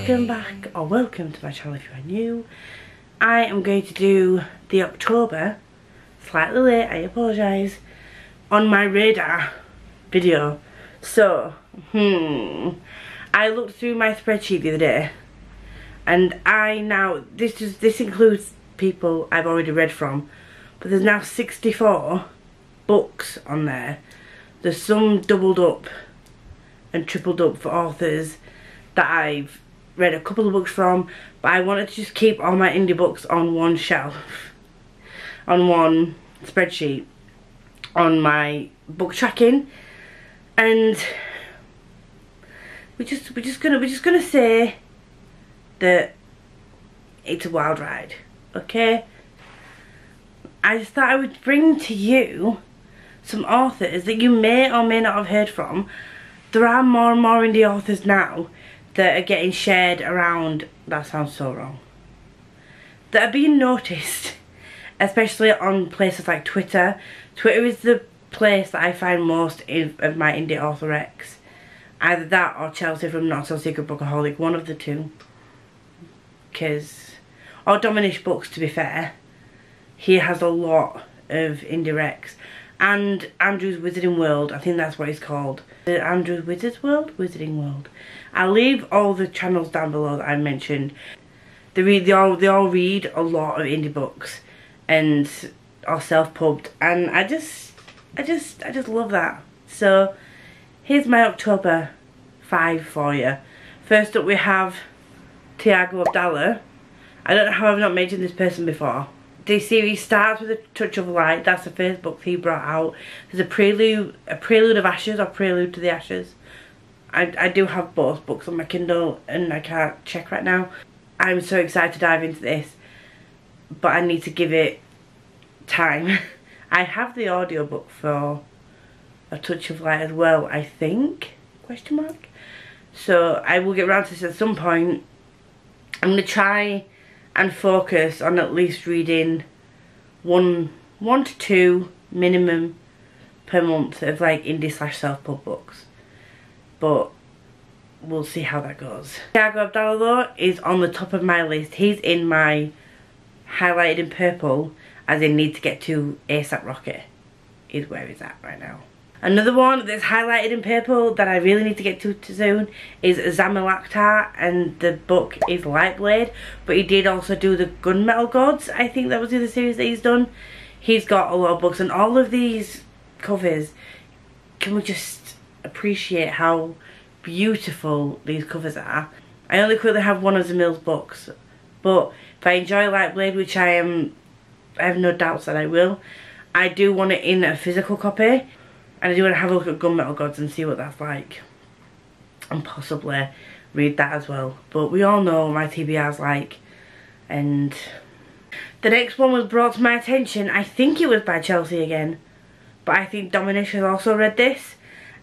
welcome back, or welcome to my channel if you are new. I am going to do the October, slightly late, I apologise, on my radar video. So, I looked through my spreadsheet the other day, and this includes people I've already read from, but there's now 64 books on there. There's some doubled up and tripled up for authors that I've read a couple of books from, but I wanted to just keep all my indie books on one shelf, on one spreadsheet, on my book tracking, and we're just gonna say that it's a wild ride, okay? I just thought I would bring to you some authors that you may or may not have heard from. There are more and more indie authors now that are getting shared around, that sounds so wrong, that are being noticed, especially on places like Twitter. Twitter is the place that I find most of my indie author recs. Either that or Chelsea from Not So Secret Bookaholic, one of the two. Or Dominish Books, to be fair. He has a lot of indie recs. And Andrew's Wizarding World, I think that's what it's called. The Andrew's Wizard's World? Wizarding World. I'll leave all the channels down below that I mentioned. They all read a lot of indie books and are self-pubbed, and I just love that. So here's my October 5 for you. First up we have Tiago Abdallah. I don't know how I've not mentioned this person before. This series starts with A Touch of Light. That's the first book he brought out. There's a Prelude of Ashes, or Prelude to the Ashes. I do have both books on my Kindle and I can't check right now. I'm so excited to dive into this, but I need to give it time. I have the audiobook for A Touch of Light as well, I think, question mark. So I will get around to this at some point. I'm going to try and focus on at least reading one to two minimum per month of like indie / self-pub books, but we'll see how that goes. Tiago Abdallah though is on the top of my list. He's in my highlighted in purple, as in need to get to ASAP Rocket, is where he's at right now. Another one that's highlighted in purple that I really need to get to soon is Zamil Akhtar, and the book is Lightblade, but he did also do the Gunmetal Gods. I think that was the other series that he's done. He's got a lot of books, and all of these covers, can we just appreciate how beautiful these covers are? I only currently have one of Zamil's books, but if I enjoy Lightblade, which I have no doubts that I will, I do want it in a physical copy. And I do want to have a look at Gunmetal Gods and see what that's like, and possibly read that as well. But we all know what my TBR's like. And the next one was brought to my attention. I think it was by Chelsea again, but I think Dominish has also read this,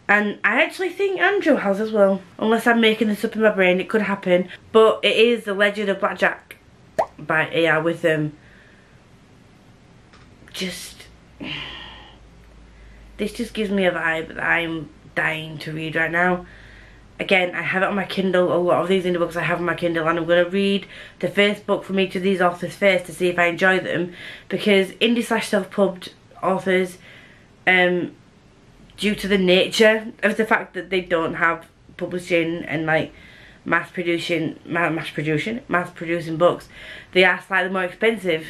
and I actually think Andrew has as well. Unless I'm making this up in my brain, it could happen. But it is The Legend of Blackjack by A.R. Witham. This just gives me a vibe that I'm dying to read right now. Again, I have it on my Kindle. A lot of these indie books I have on my Kindle, and I'm going to read the first book from each of these authors first to see if I enjoy them. Because indie / self-pubbed authors, due to the nature of the fact that they don't have publishing and like mass producing books, they are slightly more expensive.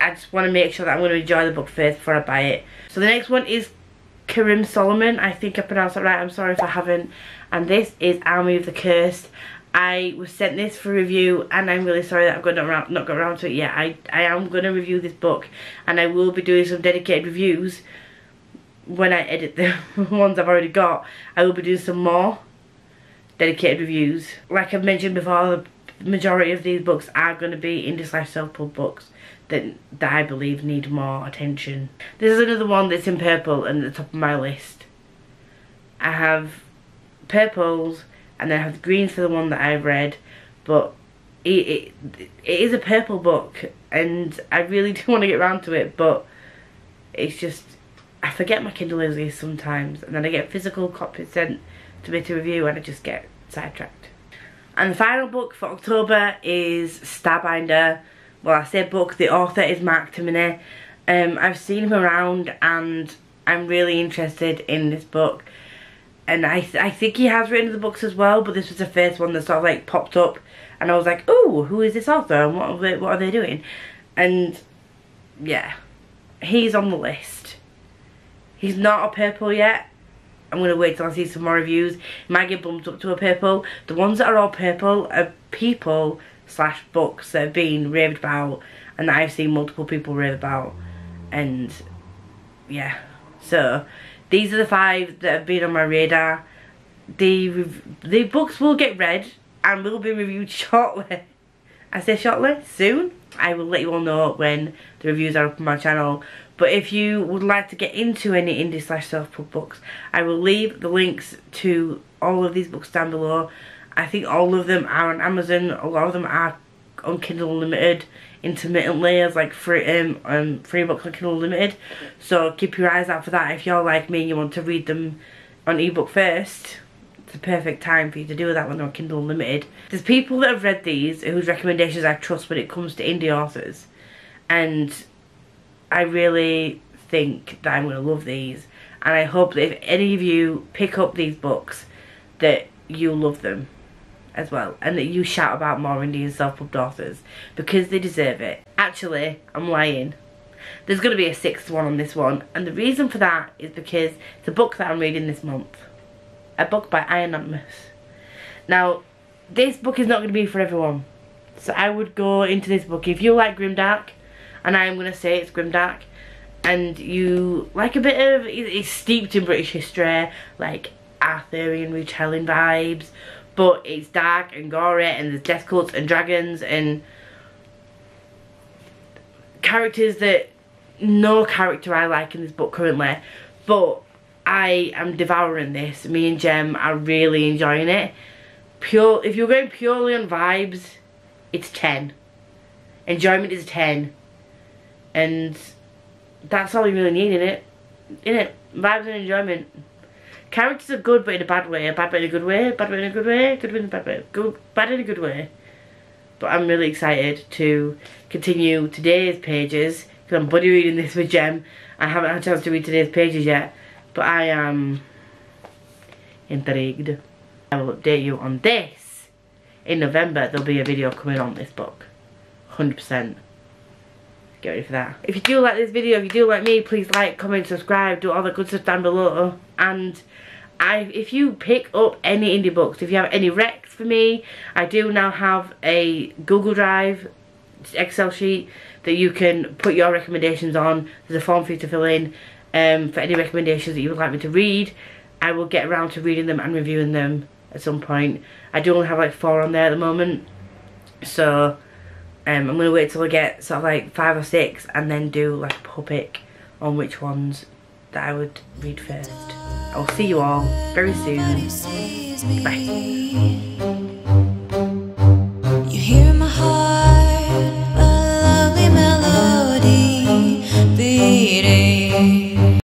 I just want to make sure that I'm going to enjoy the book first before I buy it. So the next one is Karim Solomon. I think I pronounced that right, I'm sorry if I haven't. And this is Army of the Cursed. I was sent this for review, and I'm really sorry that I've not got around to it yet. I am going to review this book, and I will be doing some dedicated reviews when I edit the ones I've already got. I will be doing some more dedicated reviews. Like I've mentioned before, the majority of these books are going to be indie / self-pub books that I believe need more attention. This is another one that's in purple and at the top of my list. I have purples and then I have the greens for the one that I've read, but it is a purple book and I really do want to get around to it, but it's just, I forget my Kindle is sometimes, and then I get physical copies sent to me to review and I just get sidetracked. And the final book for October is Starbinder. Well, I say book, the author is Mark Timoney. I've seen him around and I'm really interested in this book. And I think he has written the books as well, but this was the first one that sort of like popped up. And I was like, oh, who is this author and what are they doing? And yeah, he's on the list. He's not a purple yet. I'm going to wait till I see some more reviews. It might get bumped up to a purple. The ones that are all purple are people / books that have been raved about and that I've seen multiple people rave about. And yeah, so these are the 5 that have been on my radar. The books will get read and will be reviewed shortly. I say shortly, soon. I will let you all know when the reviews are up on my channel. But if you would like to get into any indie / self-pub books, I will leave the links to all of these books down below. I think all of them are on Amazon. A lot of them are on Kindle Unlimited intermittently as like free books on Kindle Unlimited. So keep your eyes out for that. If you're like me and you want to read them on ebook first, it's the perfect time for you to do that when they're on Kindle Unlimited. There's people that have read these whose recommendations I trust when it comes to indie authors, and I really think that I'm going to love these, and I hope that if any of you pick up these books that you love them as well, and that you shout about more indie and self-published authors, because they deserve it. Actually, I'm lying. There's going to be a 6th one on this one, and the reason for that is because it's a book that I'm reading this month. A book by Anonymous. Now, this book is not going to be for everyone, so I would go into this book if you like grimdark, and I am going to say it's grimdark, and you like a bit of, it's steeped in British history, like Arthurian retelling vibes, but it's dark and gory and there's death cults and dragons and characters that no character I like in this book currently, but I am devouring this. Me and Jem are really enjoying it. If you're going purely on vibes, it's 10. Enjoyment is 10. And that's all you really need in it. Vibes and enjoyment. Characters are good but in a bad way. A bad but in a good way. Bad but in a good way. Good but in a bad way. Bad in a good way. But I'm really excited to continue today's pages, because I'm buddy reading this with Jem. I haven't had a chance to read today's pages yet, but I am intrigued. I will update you on this. In November there'll be a video coming on this book. 100%. Get ready for that. If you do like this video, if you do like me, please like, comment, subscribe, do all the good stuff down below. And if you pick up any indie books, if you have any recs for me, I do now have a Google Drive Excel sheet that you can put your recommendations on. There's a form for you to fill in for any recommendations that you would like me to read. I will get around to reading them and reviewing them at some point. I do only have like 4 on there at the moment, so I'm going to wait till I get sort of like 5 or 6 and then do like a pull pick on which ones that I would read first. I will see you all very soon. Bye.